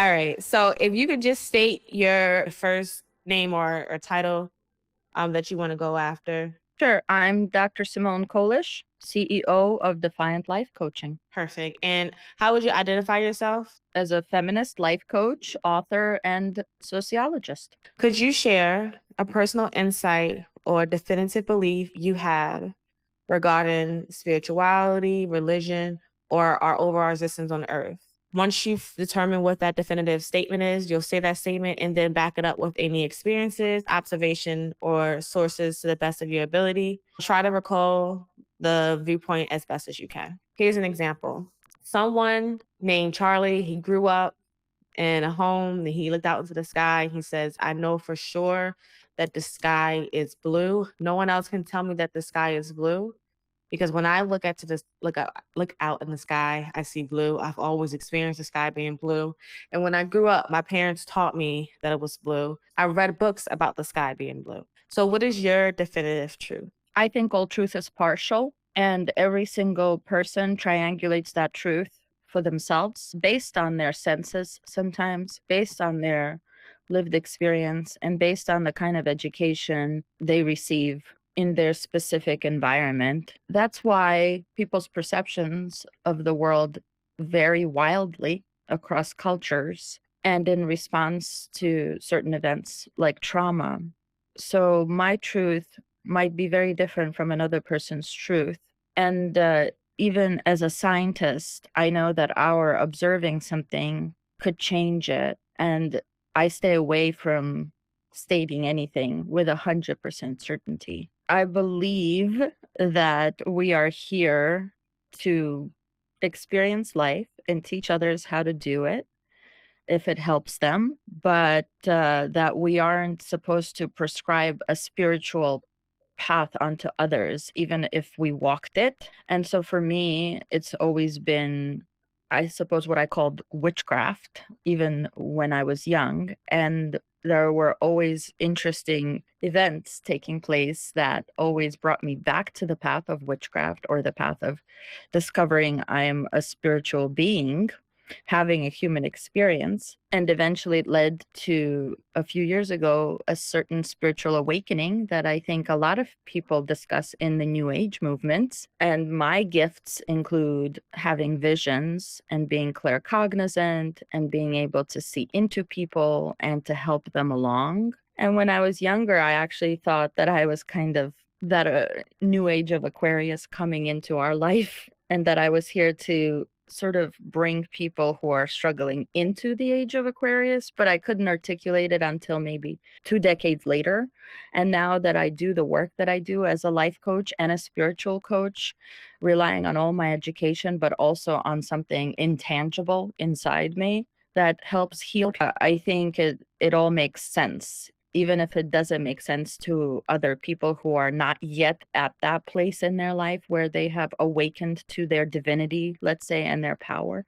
All right. So if you could just state your first name or title that you want to go after. Sure, I'm Dr. Simone Kolish, CEO of Defiant Life Coaching. Perfect. And how would you identify yourself? As a feminist life coach, author, and sociologist. Could you share a personal insight or definitive belief you had regarding spirituality, religion, or our overall existence on earth? Once you've determined what that definitive statement is, you'll say that statement and then back it up with any experiences, observation, or sources to the best of your ability. Try to recall the viewpoint as best as you can. Here's an example. Someone named Charlie, he grew up in a home and he looked out into the sky. He says, I know for sure that the sky is blue. No one else can tell me that the sky is blue because when I look out in the sky, I see blue. I've always experienced the sky being blue. And when I grew up, my parents taught me that it was blue. I read books about the sky being blue. So what is your definitive truth? I think all truth is partial, and every single person triangulates that truth for themselves based on their senses, sometimes based on their lived experience, and based on the kind of education they receive in their specific environment. That's why people's perceptions of the world vary wildly across cultures and in response to certain events like trauma. So my truth might be very different from another person's truth. And even as a scientist, I know that our observing something could change it. And I stay away from stating anything with 100% certainty. I believe that we are here to experience life and teach others how to do it if it helps them, but that we aren't supposed to prescribe a spiritual path onto others, even if we walked it. And so for me, it's always been, I suppose, what I called witchcraft, even when I was young. And there were always interesting events taking place that always brought me back to the path of witchcraft or the path of discovering I am a spiritual being having a human experience. And eventually it led to a few years ago a certain spiritual awakening that I think a lot of people discuss in the New Age movements. And my gifts include having visions and being claircognizant and being able to see into people and to help them along. And when I was younger, I actually thought that I was kind of that new age of Aquarius coming into our life, and that I was here to sort of bring people who are struggling into the age of Aquarius, but I couldn't articulate it until maybe 2 decades later. And now that I do the work that I do as a life coach and a spiritual coach, relying on all my education, but also on something intangible inside me that helps heal, I think it all makes sense, even if it doesn't make sense to other people who are not yet at that place in their life where they have awakened to their divinity, let's say, and their power.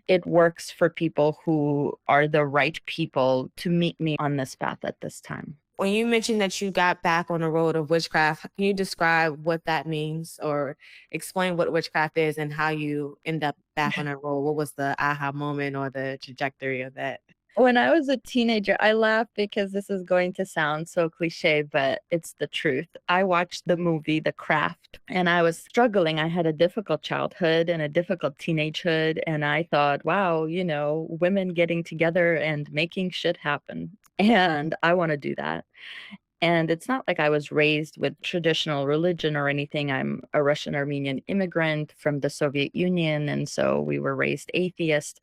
It works for people who are the right people to meet me on this path at this time. When you mentioned that you got back on the road of witchcraft, can you describe what that means or explain what witchcraft is and how you end up back on that road? What was the aha moment or the trajectory of that? When I was a teenager, I laugh because this is going to sound so cliche, but it's the truth. I watched the movie The Craft and I was struggling. I had a difficult childhood and a difficult teenagehood. And I thought, wow, women getting together and making shit happen. And I want to do that. And it's not like I was raised with traditional religion or anything. I'm a Russian Armenian immigrant from the Soviet Union. And so we were raised atheist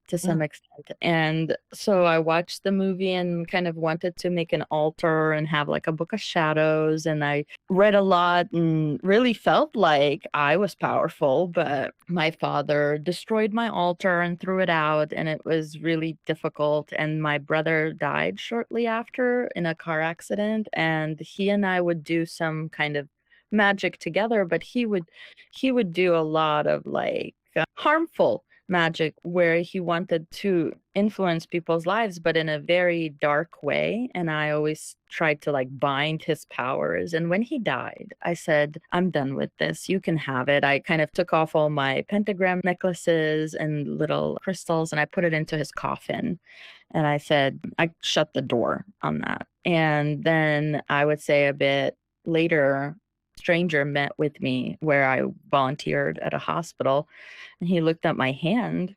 to some extent. And so I watched the movie and kind of wanted to make an altar and have like a book of shadows. And I read a lot and really felt like I was powerful, but my father destroyed my altar and threw it out. And it was really difficult. And my brother died shortly after in a car accident. And he and I would do some kind of magic together, but he would do a lot of like harmful magic where he wanted to influence people's lives, but in a very dark way. And I always tried to like bind his powers. And when he died, I said, I'm done with this. You can have it. I kind of took off all my pentagram necklaces and little crystals and I put it into his coffin. And I said, I shut the door on that. And then I would say a bit later, stranger met with me where I volunteered at a hospital and he looked at my hand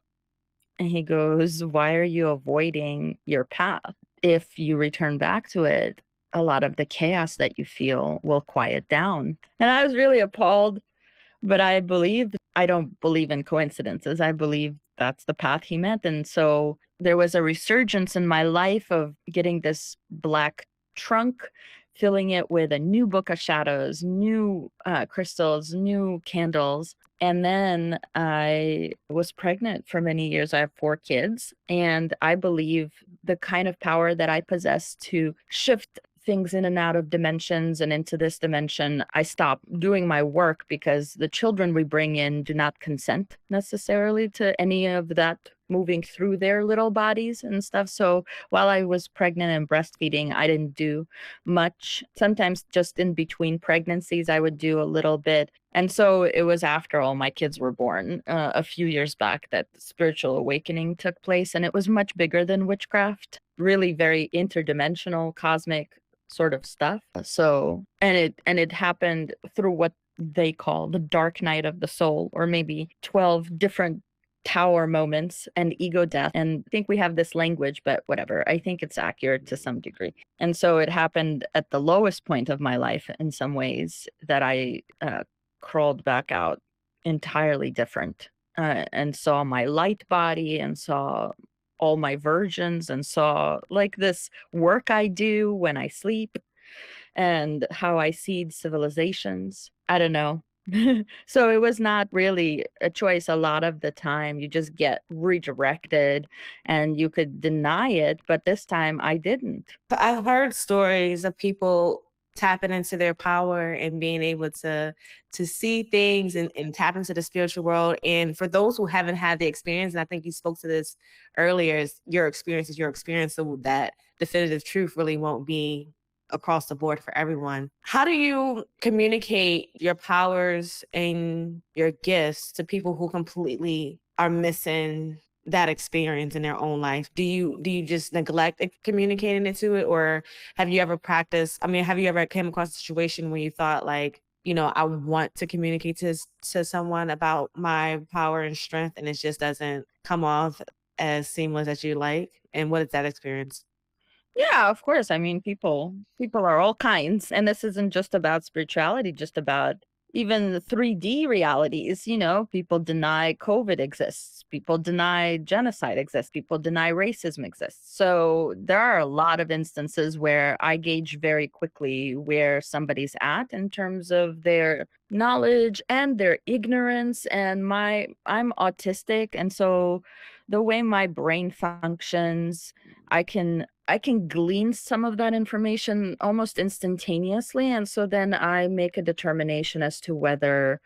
and he goes, "Why are you avoiding your path? If you return back to it, a lot of the chaos that you feel will quiet down." And I was really appalled, but I don't believe in coincidences. I believe that's the path he meant. And so there was a resurgence in my life of getting this black trunk, filling it with a new book of shadows, new crystals, new candles. And then I was pregnant for many years. I have 4 kids. And I believe the kind of power that I possess to shift things in and out of dimensions and into this dimension, I stop doing my work because the children we bring in do not consent necessarily to any of that moving through their little bodies and stuff. So while I was pregnant and breastfeeding, I didn't do much. Sometimes just in between pregnancies, I would do a little bit. And so it was after all my kids were born, a few years back, that the spiritual awakening took place. And it was much bigger than witchcraft, really very interdimensional, cosmic sort of stuff. So, and it happened through what they call the dark night of the soul, or maybe 12 different tower moments and ego death. And I think we have this language, but whatever. I think it's accurate to some degree. And so it happened at the lowest point of my life in some ways that I crawled back out entirely different, and saw my light body and saw all my versions and saw like this work I do when I sleep and how I seed civilizations. I don't know. So it was not really a choice. A lot of the time you just get redirected and you could deny it, but this time I didn't. I've heard stories of people tapping into their power and being able to see things and tap into the spiritual world. And for those who haven't had the experience, and I think you spoke to this earlier, is your experience is your experience. So that definitive truth really won't be across the board for everyone. How do you communicate your powers and your gifts to people who completely are missing that experience in their own life? Do you just neglect communicating it to it, or have you ever practiced? I mean, have you ever came across a situation where you thought like, I want to communicate to someone about my power and strength, and it just doesn't come off as seamless as you like? And what is that experience? Yeah, of course. I mean, people are all kinds, and this isn't just about spirituality, just about even the 3D realities. People deny COVID exists, people deny genocide exists, people deny racism exists. So there are a lot of instances where I gauge very quickly where somebody's at in terms of their knowledge and their ignorance. And I'm autistic, and so the way my brain functions, I can glean some of that information almost instantaneously, and so then I make a determination as to whether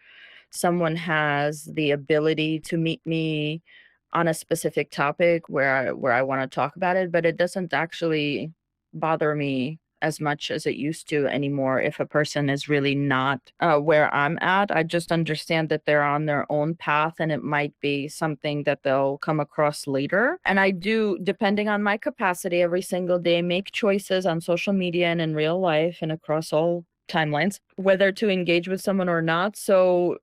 someone has the ability to meet me on a specific topic where I wanna talk about it, but it doesn't actually bother me as much as it used to anymore if a person is really not, where I'm at. I just understand that they're on their own path, and it might be something that they'll come across later, and I do, depending on my capacity every single day, make choices on social media and in real life and across all timelines, whether to engage with someone or not. So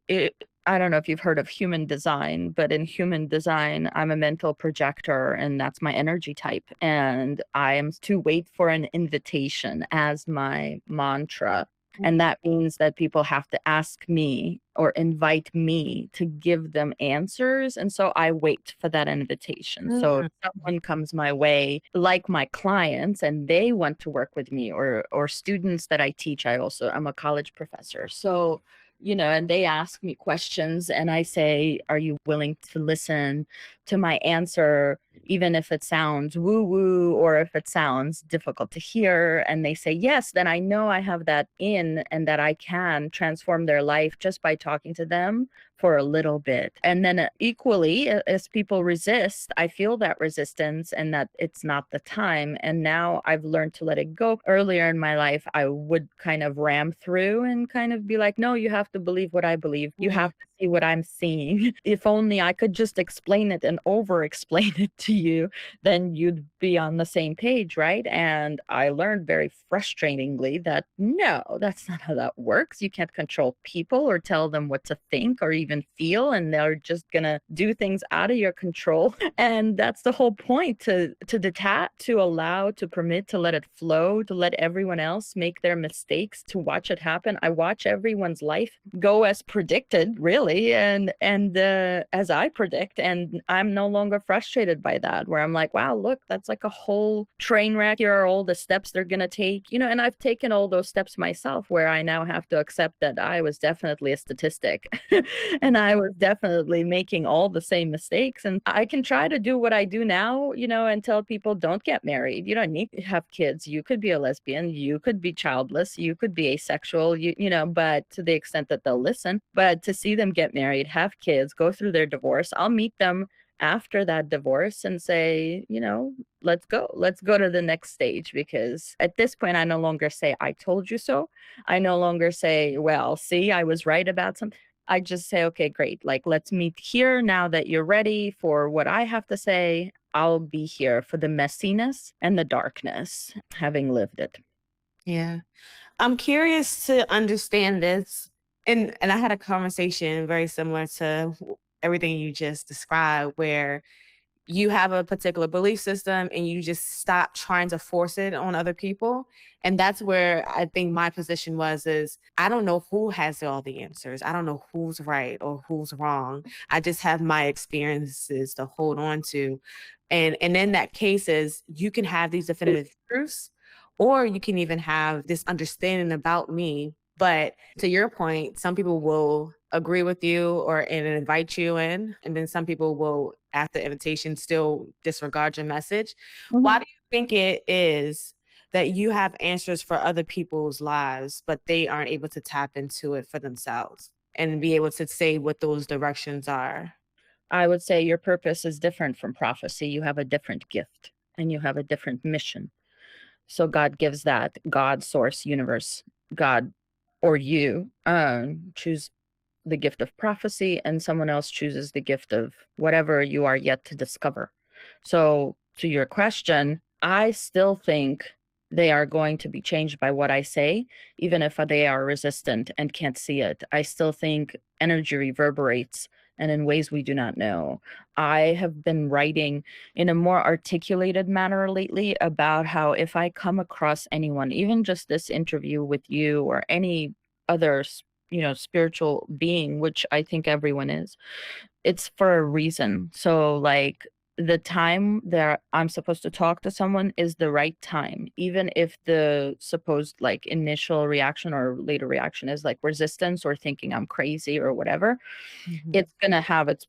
I don't know if you've heard of human design, but in human design, I'm a mental projector and that's my energy type. And I am to wait for an invitation as my mantra. And that means that people have to ask me or invite me to give them answers. And so I wait for that invitation. So if Mm. someone comes my way, like my clients, and they want to work with me, or students that I teach, I'm a college professor. So, and they ask me questions and I say, are you willing to listen to my answer, even if it sounds woo woo or if it sounds difficult to hear, and they say yes, then I know I have that in and that I can transform their life just by talking to them for a little bit. And then equally, as people resist, I feel that resistance and that it's not the time. And now I've learned to let it go. Earlier in my life, I would kind of ram through and kind of be like, no, you have to believe what I believe. You Yeah. have to see what I'm seeing. If only I could just explain it and over explain it to you, then you'd be on the same page, right? And I learned very frustratingly that no, that's not how that works. You can't control people or tell them what to think or even feel, and they're just gonna do things out of your control. And that's the whole point, to detach, to allow, to permit, to let it flow, to let everyone else make their mistakes, to watch it happen. I watch everyone's life go as predicted, really, and as I predict, and I'm no longer frustrated by that. Where I'm like, wow, look, that's like a whole train wreck. Here are all the steps they're gonna take, and I've taken all those steps myself, where I now have to accept that I was definitely a statistic, and I was definitely making all the same mistakes. And I can try to do what I do now, and tell people don't get married. You don't need to have kids. You could be a lesbian. You could be childless. You could be asexual. But to the extent that they'll listen. But to see them get married, have kids, go through their divorce, I'll meet them after that divorce and say, let's go to the next stage. Because at this point, I no longer say, I told you so. I no longer say, well, see, I was right about something. I just say, okay, great. Like, let's meet here now that you're ready for what I have to say. I'll be here for the messiness and the darkness, having lived it. Yeah. I'm curious to understand this. And I had a conversation very similar to everything you just described, where you have a particular belief system and you just stop trying to force it on other people. And that's where I think my position was is I don't know who has all the answers. I don't know who's right or who's wrong. I just have my experiences to hold on to. And in that case is you can have these definitive truths, or you can even have this understanding about me. But to your point, some people will agree with you or and invite you in, and then some people will, after invitation, still disregard your message. Why Mhm. do you think it is that you have answers for other people's lives, but they aren't able to tap into it for themselves and be able to say what those directions are? I would say your purpose is different from prophecy. You have a different gift and you have a different mission. So God gives that, God, source, universe, God, or you choose the gift of prophecy, and someone else chooses the gift of whatever you are yet to discover. So, to your question, I still think they are going to be changed by what I say, even if they are resistant and can't see it. I still think energy reverberates and in ways we do not know. I have been writing in a more articulated manner lately about how if I come across anyone, even just this interview with you or any other spiritual being, which I think everyone is, it's for a reason. So, like, the time that I'm supposed to talk to someone is the right time, even if the supposed like initial reaction or later reaction is like resistance or thinking I'm crazy or whatever. Mhm. It's gonna have its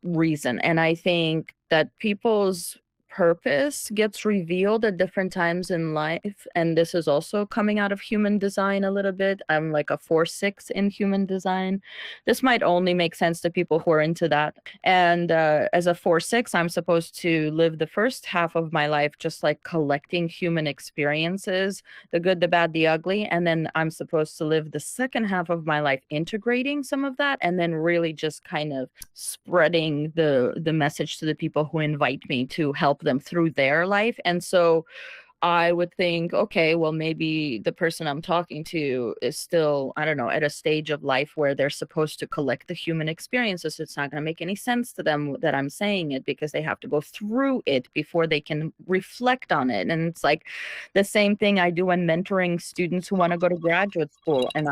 reason. And I think that people's purpose gets revealed at different times in life. And this is also coming out of human design a little bit. I'm like a 4/6 in human design. This might only make sense to people who are into that. And as a 4/6, I'm supposed to live the first half of my life just like collecting human experiences, the good, the bad, the ugly. And then I'm supposed to live the second half of my life integrating some of that and then really just kind of spreading the message to the people who invite me to help them through their life. And so I would think, okay, well, maybe the person I'm talking to is still, I don't know, at a stage of life where they're supposed to collect the human experiences. It's not going to make any sense to them that I'm saying it because they have to go through it before they can reflect on it. And it's like the same thing I do when mentoring students who want to go to graduate school. And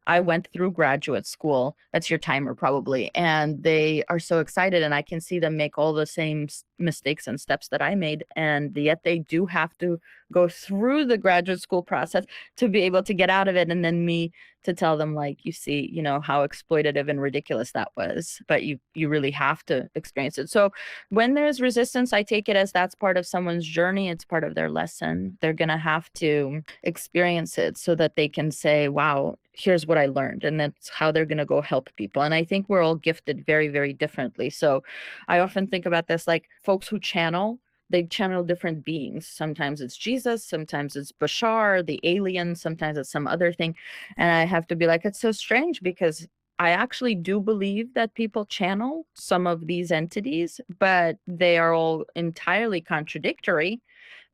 I went through graduate school. That's your timer probably. And they are so excited, and I can see them make all the same mistakes and steps that I made. And yet they do have to go through the graduate school process to be able to get out of it. And then me to tell them, like, you see, how exploitative and ridiculous that was, but you really have to experience it. So when there's resistance, I take it as that's part of someone's journey. It's part of their lesson. They're going to have to experience it so that they can say, wow, here's what I learned. And that's how they're going to go help people. And I think we're all gifted very, very differently. So I often think about this, like folks who channel, they channel different beings. Sometimes it's Jesus, sometimes it's Bashar, the alien, sometimes it's some other thing. And I have to be like, it's so strange because I actually do believe that people channel some of these entities, but they are all entirely contradictory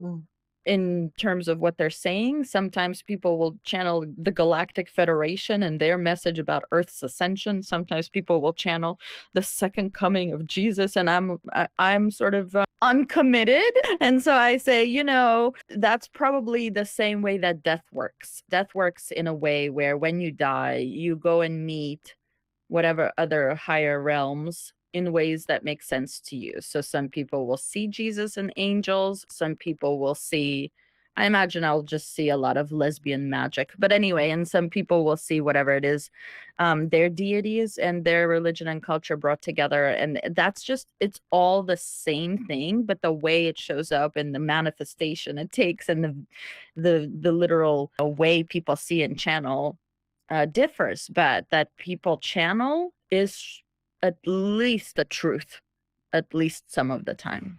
Mm. in terms of what they're saying. Sometimes people will channel the Galactic Federation and their message about Earth's ascension. Sometimes people will channel the second coming of Jesus, and I'm sort of uncommitted. And so I say, that's probably the same way that death works. Death works in a way where when you die, you go and meet whatever other higher realms in ways that make sense to you. So some people will see Jesus and angels. Some people will see, I imagine I'll just see a lot of lesbian magic. But anyway, and some people will see whatever it is, their deities and their religion and culture brought together. And that's just, it's all the same thing, but the way it shows up and the manifestation it takes and the literal way people see and channel differs, but that people channel is at least the truth, at least some of the time.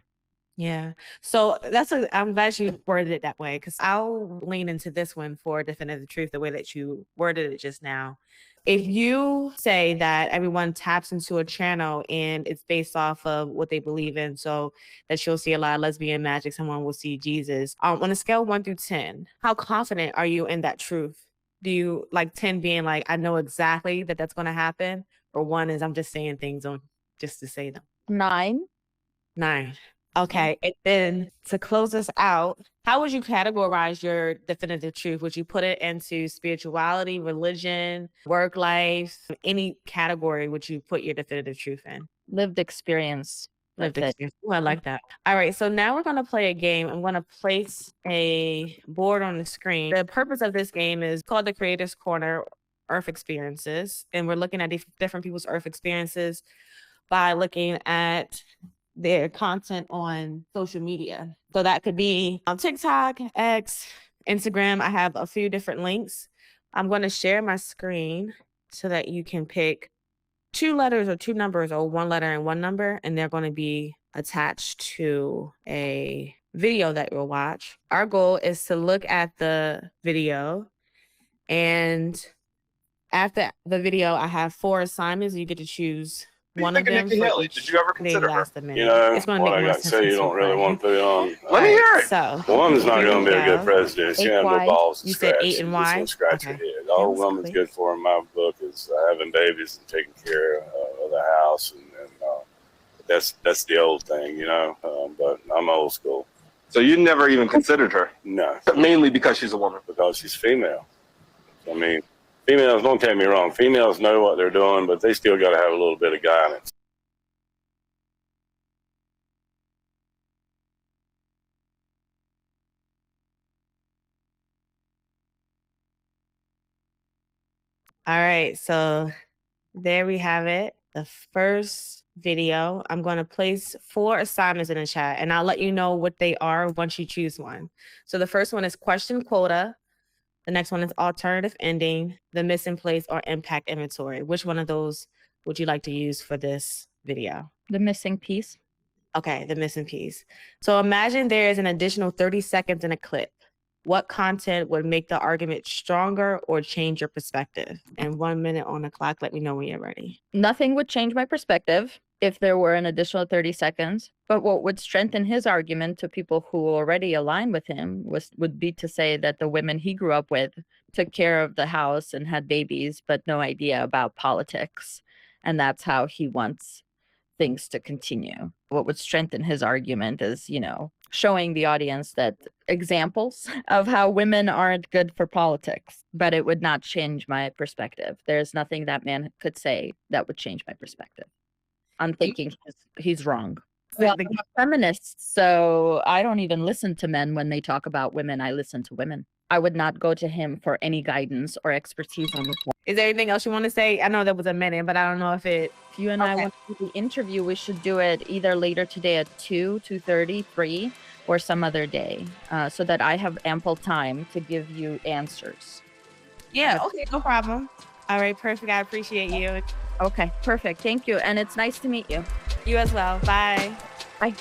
Yeah. So I'm glad you worded it that way because I'll lean into this one for definitive truth, the way that you worded it just now. If you say that everyone taps into a channel and it's based off of what they believe in, so that you'll see a lot of lesbian magic, someone will see Jesus. On a scale 1 through 10, how confident are you in that truth? Do you like 10 being like, I know exactly that that's going to happen? Or one is I'm just saying things on just to say them? 9. 9. Okay. And then to close us out, how would you categorize your definitive truth? Would you put it into spirituality, religion, work life? Any category would you put your definitive truth in? Lived experience Lived with it. experience. Ooh, I like that. All right. So now we're going to play a game. I'm going to place a board on the screen. The purpose of this game is called the Creator's Corner Earth Experiences. And we're looking at different people's Earth experiences by looking at their content on social media. So that could be on TikTok, X, Instagram. I have a few different links. I'm going to share my screen so that you can pick 2 letters or 2 numbers or 1 letter and 1 number, and they're going to be attached to a video that you'll watch. Our goal is to look at the video, and after the video, I have 4 assignments. You get to choose one of them for each. Did you ever consider her? Last a minute. It's going to make more sense. Say you don't really want to put it on. Let me hear it. So Woman's not going to be a good president. She has no balls to you scratch. said 8 and Y. Scratch your head. All a woman's good for in my book is having babies and taking care of the house, and that's the old thing, But I'm old school. So you never even considered her? No. Mainly because she's a woman? Because she's female. I mean, females, don't take me wrong, females know what they're doing, but they still got to have a little bit of guidance. All right, so there we have it. The first video. I'm going to place 4 assignments in the chat, and I'll let you know what they are once you choose one. So the first one is question quota. The next one is alternative ending, the missing place, or impact inventory. Which one of those would you like to use for this video? The missing piece. Okay, the missing piece. So imagine there is an additional 30 seconds in a clip. What content would make the argument stronger or change your perspective? And 1 minute on the clock. Let me know when you're ready. Nothing would change my perspective if there were an additional 30 seconds. But what would strengthen his argument to people who already align with him would be to say that the women he grew up with took care of the house and had babies, but no idea about politics. And that's how he wants things to continue. What would strengthen his argument is, showing the audience that examples of how women aren't good for politics, but it would not change my perspective. There's nothing that man could say that would change my perspective. I'm thinking he's wrong. Well, I'm a feminist, so I don't even listen to men when they talk about women. I listen to women. I would not go to him for any guidance or expertise on this one. Is there anything else you want to say? I know that was a minute, but I don't know if If you and I want to do the interview, we should do it either later today at 2:30, 3, or some other day, so that I have ample time to give you answers. Yeah, okay, no problem. All right, perfect. I appreciate you. Okay, perfect. Thank you. And it's nice to meet you. You as well. Bye. Bye.